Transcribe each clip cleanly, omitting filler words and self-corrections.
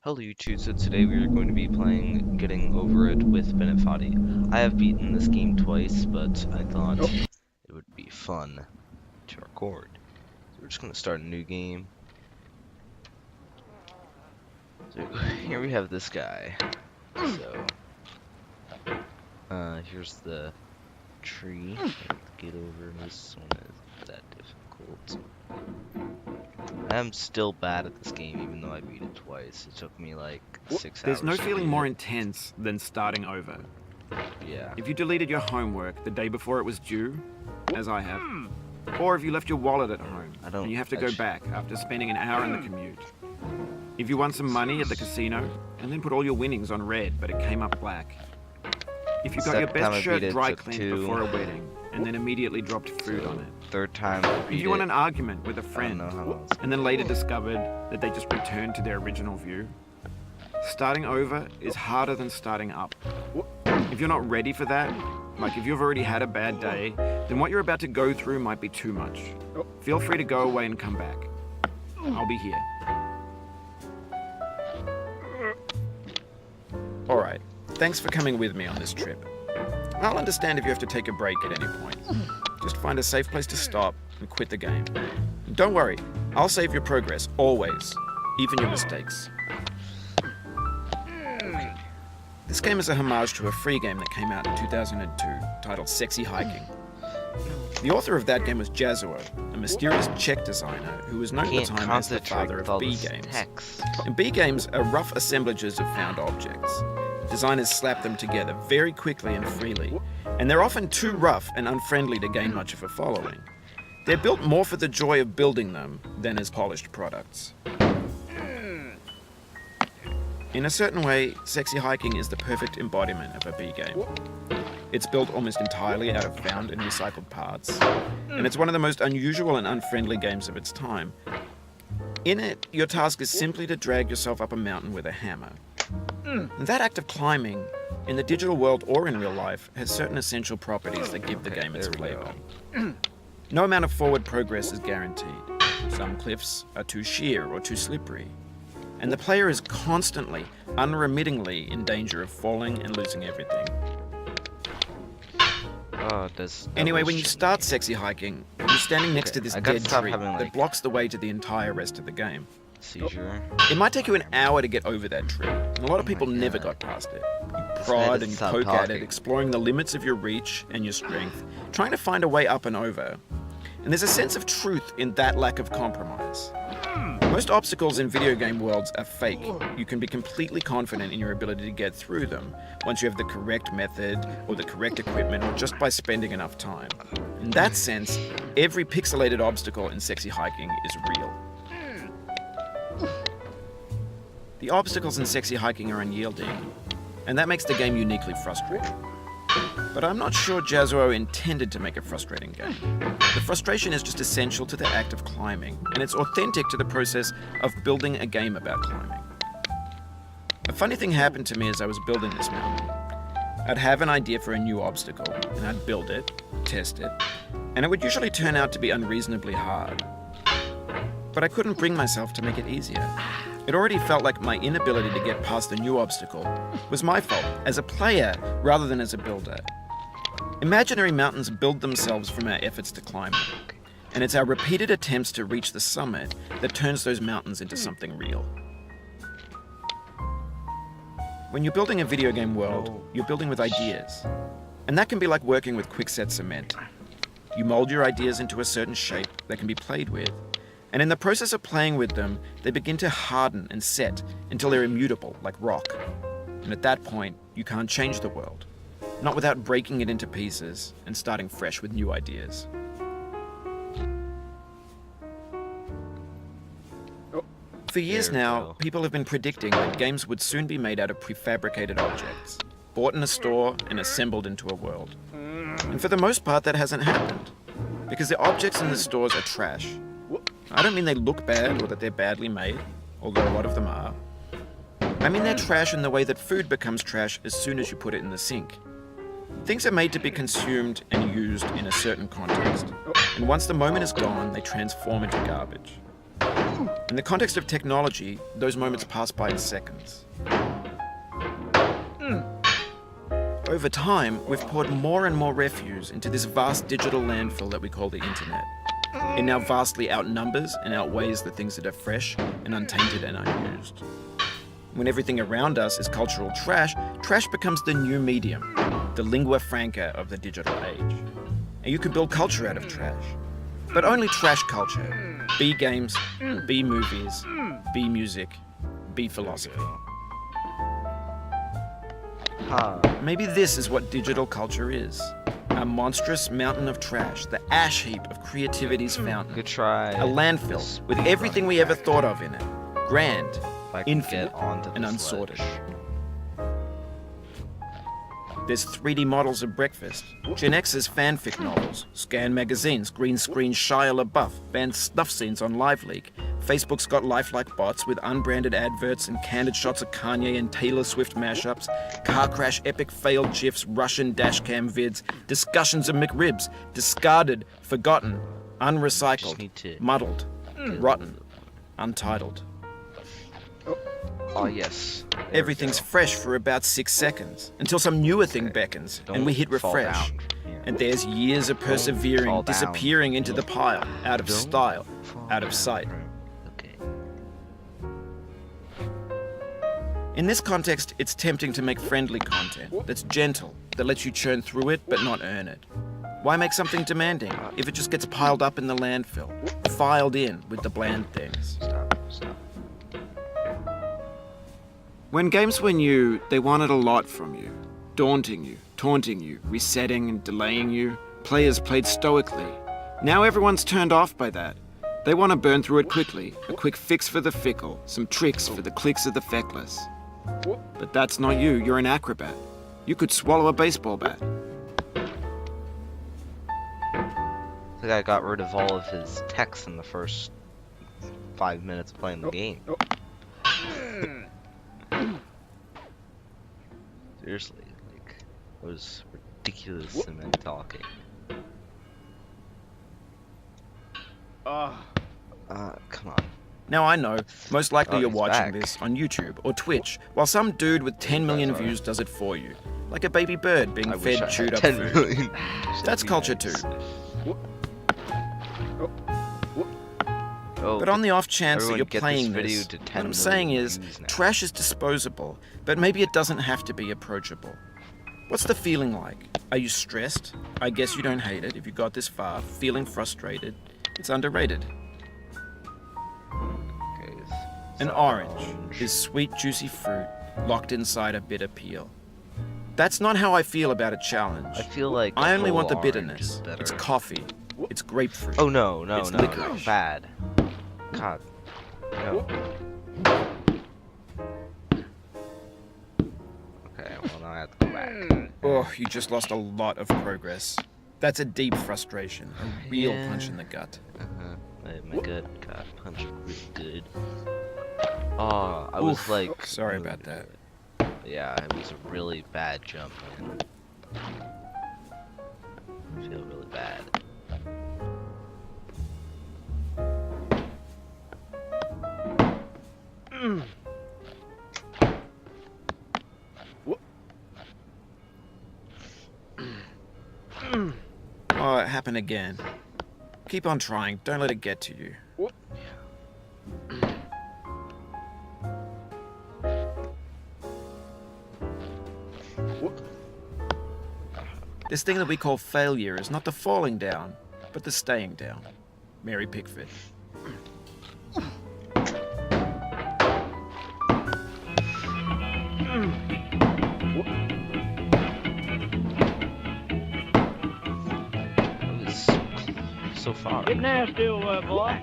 Hello YouTube, so today we are going to be playing Getting Over It with Bennett Foddy. I have beaten this game twice, but I thought it would be fun to record. So we're just going to start a new game. So here we have this guy. So, here's the tree. I have to get over. This one is that difficult. I am still bad at this game, even though I beat it twice. It took me like 6 hours. There's no to feeling beat more it. intense than starting over. Yeah. If you deleted your homework the day before it was due, as I have, or if you left your wallet at home and you have to go back after spending an hour in the commute. If you won some money at the casino and then put all your winnings on red but it came up black. If you got your best shirt dry cleaned before a wedding and then immediately dropped food on it. Third time. If you won an argument with a friend and then later discovered that they just returned to their original view. Starting over is harder than starting up. If you're not ready for that, like if you've already had a bad day, then what you're about to go through might be too much. Feel free to go away and come back. I'll be here. Alright, thanks for coming with me on this trip. I'll understand if you have to take a break at any point. Just find a safe place to stop and quit the game. And don't worry, I'll save your progress, always, even your mistakes. This game is a homage to a free game that came out in 2002 titled Sexy Hiking. The author of that game was Jazuo, a mysterious Czech designer who was known at the time as the father of B games. And B games are rough assemblages of found objects. Designers slap them together very quickly and freely, and they're often too rough and unfriendly to gain much of a following. They're built more for the joy of building them than as polished products. In a certain way, Sexy Hiking is the perfect embodiment of a B game. It's built almost entirely out of found and recycled parts, and it's one of the most unusual and unfriendly games of its time. In it, your task is simply to drag yourself up a mountain with a hammer. And that act of climbing, in the digital world or in real life, has certain essential properties that give the game its flavor. No amount of forward progress is guaranteed. Some cliffs are too sheer or too slippery. And the player is constantly, unremittingly in danger of falling and losing everything. Anyway, when you start Sexy Hiking, you're standing next to this dead tree that blocks the way to the entire rest of the game. Seizure. It might take you an hour to get over that tree, and a lot of people never got past it. You prod and you poke at it, exploring the limits of your reach and your strength, trying to find a way up and over. And there's a sense of truth in that lack of compromise. Most obstacles in video game worlds are fake. You can be completely confident in your ability to get through them once you have the correct method or the correct equipment or just by spending enough time. In that sense, every pixelated obstacle in Sexy Hiking is real. The obstacles in Sexy Hiking are unyielding, and that makes the game uniquely frustrating. But I'm not sure Jazuo intended to make a frustrating game. The frustration is just essential to the act of climbing, and it's authentic to the process of building a game about climbing. A funny thing happened to me as I was building this mountain. I'd have an idea for a new obstacle, and I'd build it, test it, and it would usually turn out to be unreasonably hard. But I couldn't bring myself to make it easier. It already felt like my inability to get past the new obstacle was my fault as a player rather than as a builder. Imaginary mountains build themselves from our efforts to climb them, and it's our repeated attempts to reach the summit that turns those mountains into something real. When you're building a video game world, you're building with ideas, and that can be like working with quickset cement. You mold your ideas into a certain shape that can be played with, and in the process of playing with them, they begin to harden and set until they're immutable, like rock. And at that point, you can't change the world, not without breaking it into pieces and starting fresh with new ideas. For years now, people have been predicting that games would soon be made out of prefabricated objects, bought in a store and assembled into a world. And for the most part, that hasn't happened, because the objects in the stores are trash. I don't mean they look bad or that they're badly made, although a lot of them are. I mean they're trash in the way that food becomes trash as soon as you put it in the sink. Things are made to be consumed and used in a certain context, and once the moment is gone, they transform into garbage. In the context of technology, those moments pass by in seconds. Over time, we've poured more and more refuse into this vast digital landfill that we call the internet. It now vastly outnumbers and outweighs the things that are fresh and untainted and unused. When everything around us is cultural trash, trash becomes the new medium, the lingua franca of the digital age. And you can build culture out of trash. But only trash culture. Be games, be movies, be music, be philosophy. Maybe this is what digital culture is. A monstrous mountain of trash, the ash heap of creativity's fountain. Good try. A landfill with everything we ever thought of in it. Grand, infinite, and unsorted. There's 3D models of breakfast, Gen X's fanfic novels, scan magazines, green screen Shia LaBeouf, banned snuff scenes on LiveLeak. Facebook's got lifelike bots with unbranded adverts and candid shots of Kanye and Taylor Swift mashups, car crash epic failed GIFs, Russian dashcam vids, discussions of McRibs, discarded, forgotten, unrecycled, muddled, rotten, untitled. Oh, yes. Everything's fresh for about 6 seconds, until some newer thing beckons, and we hit refresh. And there's years of persevering, disappearing into the pile, out of style, out of sight. In this context, it's tempting to make friendly content that's gentle, that lets you churn through it but not earn it. Why make something demanding if it just gets piled up in the landfill, filed in with the bland things? Stop. When games were new, they wanted a lot from you. Daunting you, taunting you, resetting and delaying you. Players played stoically. Now everyone's turned off by that. They want to burn through it quickly, a quick fix for the fickle, some tricks for the clicks of the feckless. But that's not you, you're an acrobat. You could swallow a baseball bat. The guy got rid of all of his text in the first 5 minutes of playing the game. Seriously, like, it was ridiculous in men talking. Come on. Now I know, most likely you're he's watching back. this on YouTube or Twitch, while some dude with 10 million views does it for you. Like a baby bird being I wish I fed chewed had up 10 food. million. That's culture too. Oh, But on the off chance that everyone you're get playing this video this, to 10 what I'm saying million is, views now. trash is disposable, but maybe it doesn't have to be approachable. What's the feeling like? Are you stressed? I guess you don't hate it if you got this far. Feeling frustrated? It's underrated. Okay, An orange is sweet, juicy fruit locked inside a bitter peel. That's not how I feel about a challenge. I feel like I only whole want the orange bitterness. is better. It's coffee. It's grapefruit. Oh no, It's no, licorice. bad. God, no. Okay, well now I have to go back. Oh, you just lost a lot of progress. That's a deep frustration, a real punch in the gut. My gut got punched really good. Oh, I was Oof, like... sorry about that. Yeah, it was a really bad jump, man. I feel really bad. Oh, it happened again. Keep on trying. Don't let it get to you. This thing that we call failure is not the falling down, but the staying down. Mary Pickford. It was so far. Get nasty over, boy.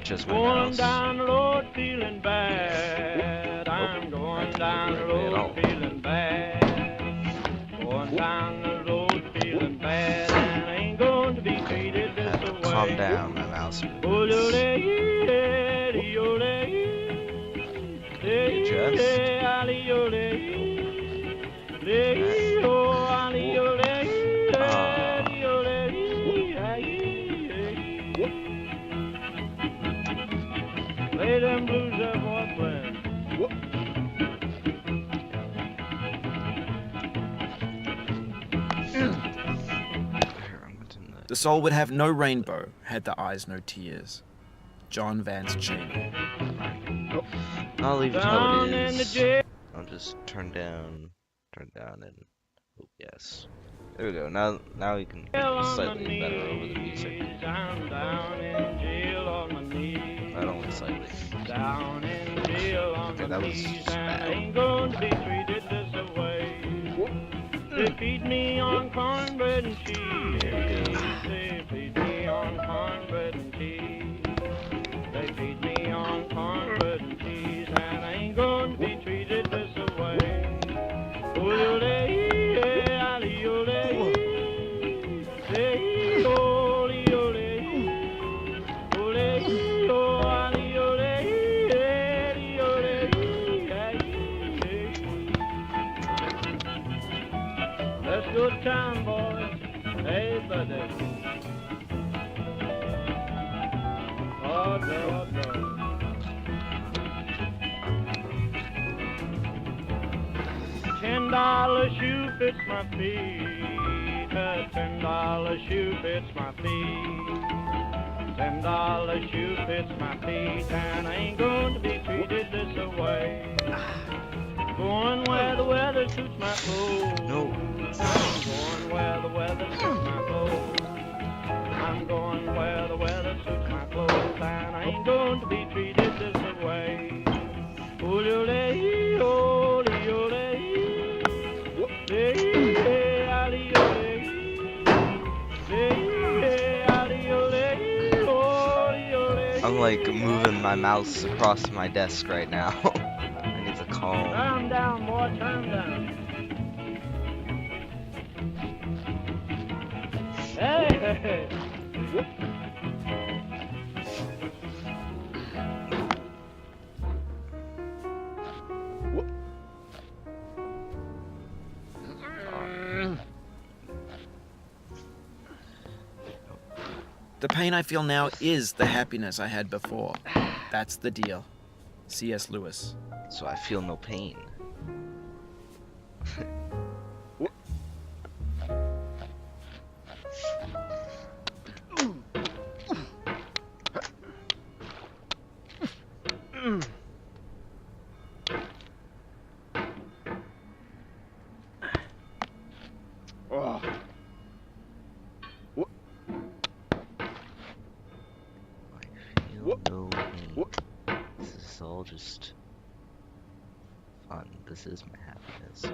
Just my Going mouse. down the road feeling bad. I'm going down the road feeling bad. Going down the road feeling bad. And I ain't going to be treated I had this to way. calm down, my mouse. Hey, them blues that boy playing. The soul would have no rainbow, had the eyes no tears. John Vance Cheney. I'll leave it how Down it in the is. jail. I'll just turn down, and oh, yes. There we go. Now we can On my slightly better over the knees, music. I'm down in jail on my knees. Not only slightly. Down in jail on Okay, my that was knees, just and I bad. ain't going to be treated this way. They feed me on cornbread and cheese. There we go. They feed me on cornbread and cheese. They feed me on cornbread and cheese, and I ain't going to be treated this way. Ole, ali, ole, ole, ole, ole, ali, Let's go to town, boys. Hey, buddy. Oh, no, no. $10 shoe fits my feet. A $10 shoe fits my feet. $10 shoe fits my feet, and I ain't going to be treated this way. Going where the weather suits my clothes. No. I'm going where the weather suits my clothes. I'm going where the weather suits my clothes, and I ain't going to be treated this way. Ole, ole, ole. I'm like moving my mouse across my desk right now. I need to calm. Calm down, boy, calm down. Hey! The pain I feel now is the happiness I had before. That's the deal. C.S. Lewis. So I feel no pain. No pain. This is all just fun. This is my happiness.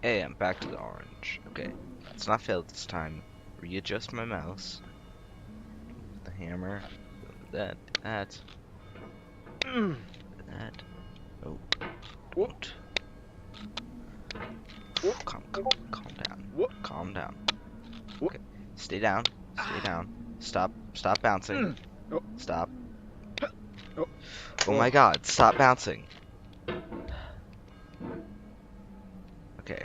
Hey, I'm back to the orange. Okay, it's not failed this time. Readjust my mouse. The hammer. That. That. Oh. Won't. Calm down. Calm down. Okay. Stay down. Stay down. Stop bouncing. Stop. Oh my god, stop bouncing. Okay.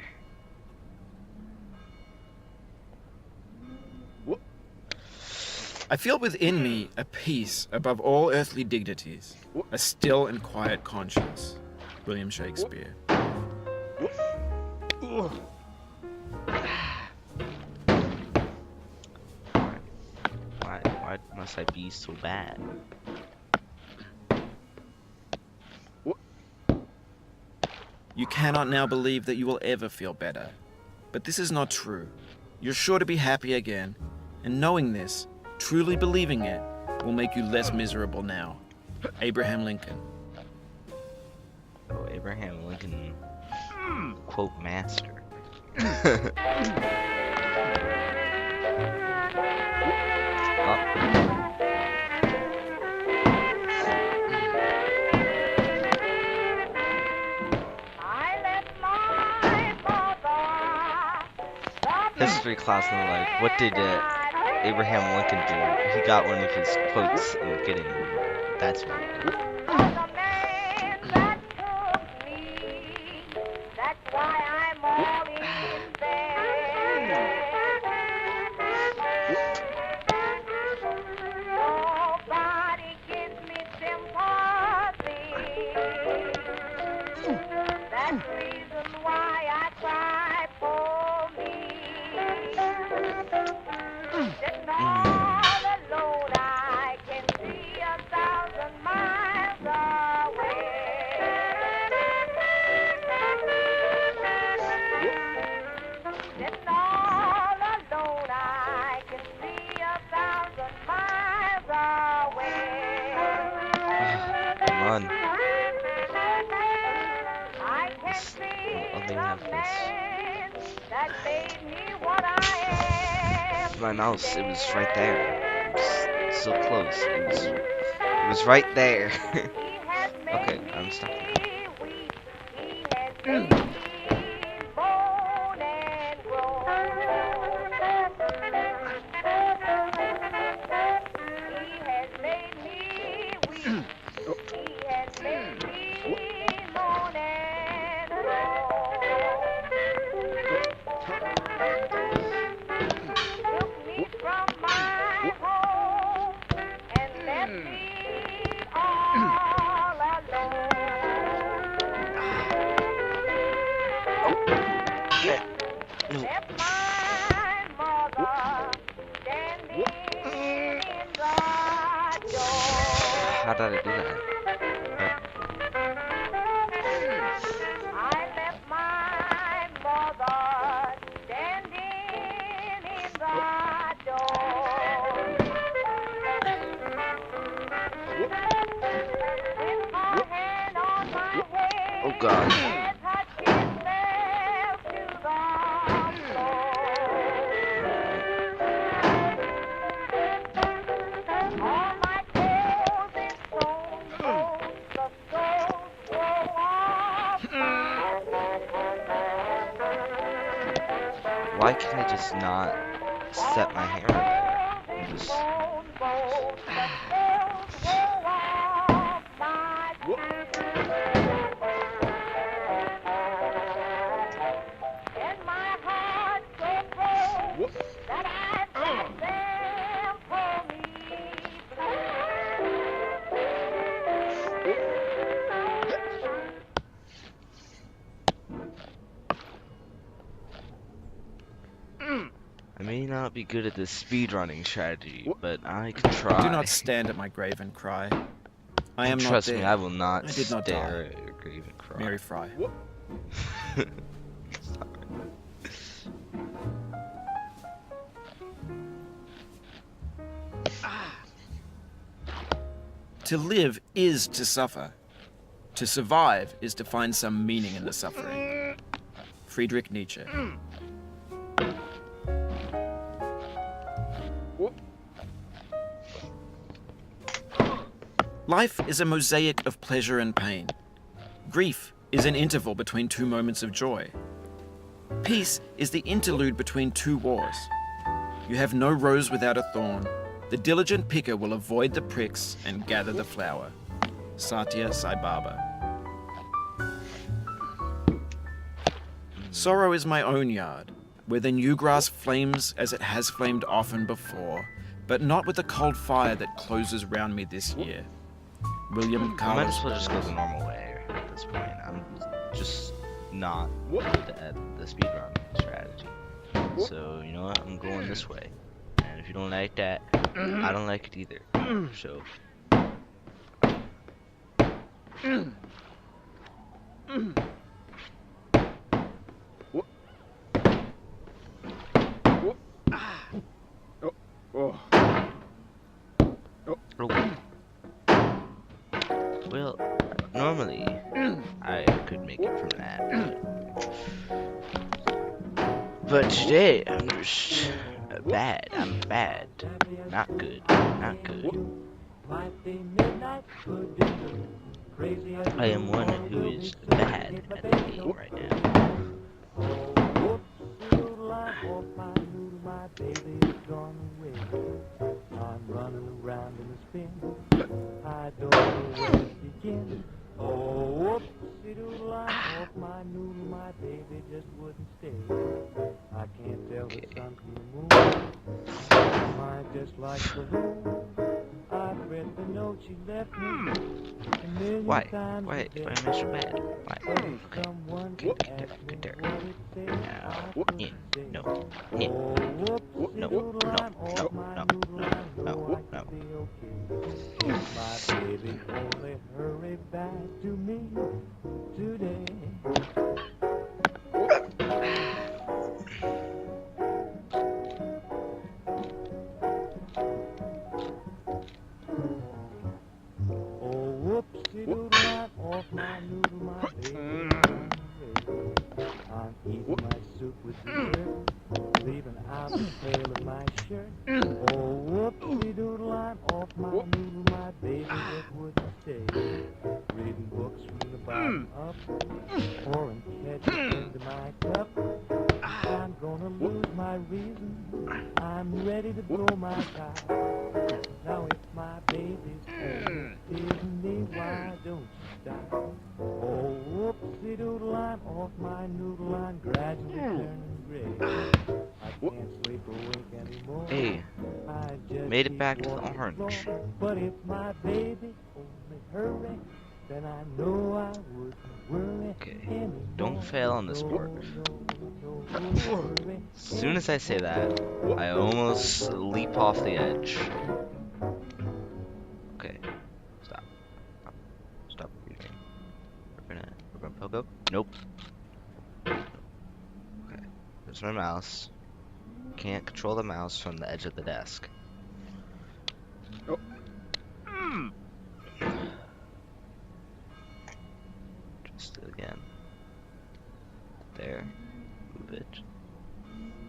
I feel within me a peace above all earthly dignities, a still and quiet conscience. William Shakespeare. Why must I be so bad? You cannot now believe that you will ever feel better. But this is not true. You're sure to be happy again, and knowing this, truly believing it, will make you less miserable now. Abraham Lincoln. Oh, Abraham Lincoln, quote master. every class and they're like, what did Abraham Lincoln do? He got one of his quotes and getting that's what he did. Come on. I'll never have this. My mouse, it was right there. It was so close. It was right there. Okay, I'm stuck now. How did I do that? Oh God. Why can't I just not set my hair better? And just... I may not be good at this speedrunning strategy, but I can try. Do not stand at my grave and cry. I am Trust not me, dead. I will not I did not stare die. at your grave and cry. Mary Fry. To live is to suffer. To survive is to find some meaning in the suffering. Friedrich Nietzsche. Life is a mosaic of pleasure and pain. Grief is an interval between two moments of joy. Peace is the interlude between two wars. You have no rose without a thorn. The diligent picker will avoid the pricks and gather the flower. Satya Sai Baba. Sorrow is my own yard, where the new grass flames as it has flamed often before, but not with the cold fire that closes round me this year. William I might Carlos as well just go Williams. the normal way at this point. I'm just not good at the speedrun strategy. So, you know what? I'm going this way. And if you don't like that, I don't like it either. So... Well, normally I could make it from that, but today I'm just bad. I'm bad. Not good. Not good. I am one who is bad at the game right now. my baby's gone away. I'm running around in a spin. I don't know where to begin. Oh, whoopsie doodle, I'm off my noodle. My baby just wouldn't stay. I can't tell the sun from the moon. My mind just like a balloon. I've read the note she left me a million times Why a day. am I so bad? Why? But if Okay. someone Okay, could get ask there, me get there. what it says, I Yeah, couldn't say. no, Oh, yeah, whoopsie no, doodle, no, I'm no, off my no, noodle. no, I know no, I no. could be okay. If my baby only hurry back to me today. Oh, whoopsie doodle, I'm off my noodle. My baby's gone away. I'm eating my soup with dessert, leaving out the tail of my shirt. Oh, whoopsie doodle, I'm off my noodle. My baby just wouldn't stay. Reading books from the bottom up, pouring ketchup into my cup. I'm gonna lose my reason. I'm ready to blow my top. Now if my baby's home, teasing me, why don't you stop? Oh, whoopsie doodle, I'm off my noodle. I'm gradually turning gray. I can't sleep or wink anymore. Hey, I just made it keep back to the walking orange. floor. But if my baby only hurry, then I know I wouldn't worry Okay, anymore. don't fail on this part. No, worry As soon as I say that, I almost leap off the edge. Okay, stop, stop reading. We're gonna pogo. Nope. Okay, there's my mouse. Can't control the mouse from the edge of the desk. Just again. There. Move it.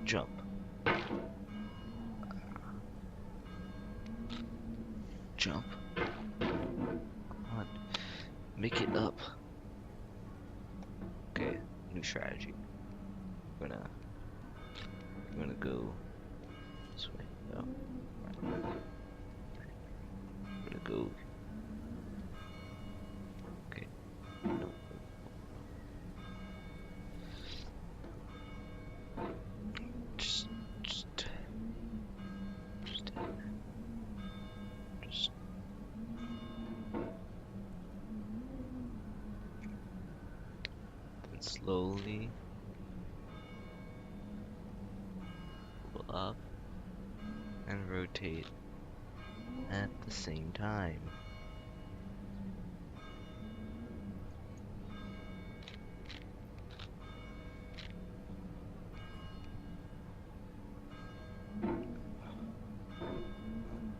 Jump. Jump. Come on. Make it up. Okay, new strategy. I'm gonna go this way. No. I'm gonna go. Okay. No. Just then slowly pull up and rotate at the same time.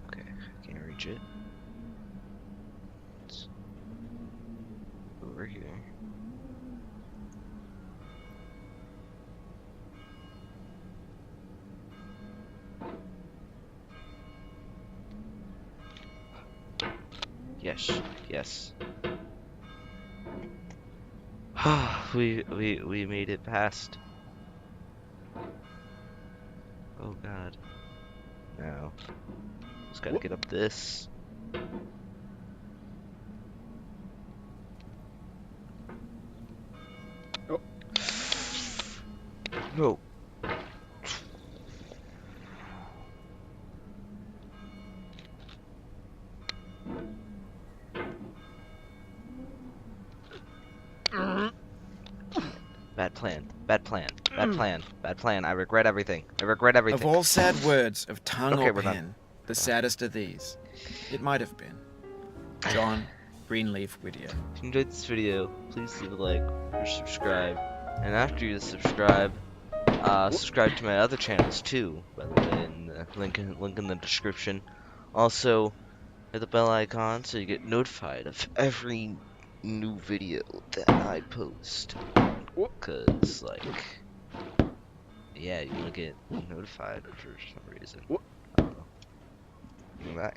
Okay, I can't reach it. It's over here. Yes, yes. we made it past. Oh god. No. Just gotta get up this. No. Bad plan. Bad plan. Bad plan. Bad plan. I regret everything. I regret everything. Of all sad words of tongue Okay, or we're done. pen, the saddest are these. It might have been. John Greenleaf Whittier. If you enjoyed this video, please leave a like or subscribe. And after you subscribe, subscribe to my other channels too, by the way, in the link in the description. Also, hit the bell icon so you get notified of every new video that I post. Cause like, yeah, you wanna get notified for some reason. I don't know. Bye.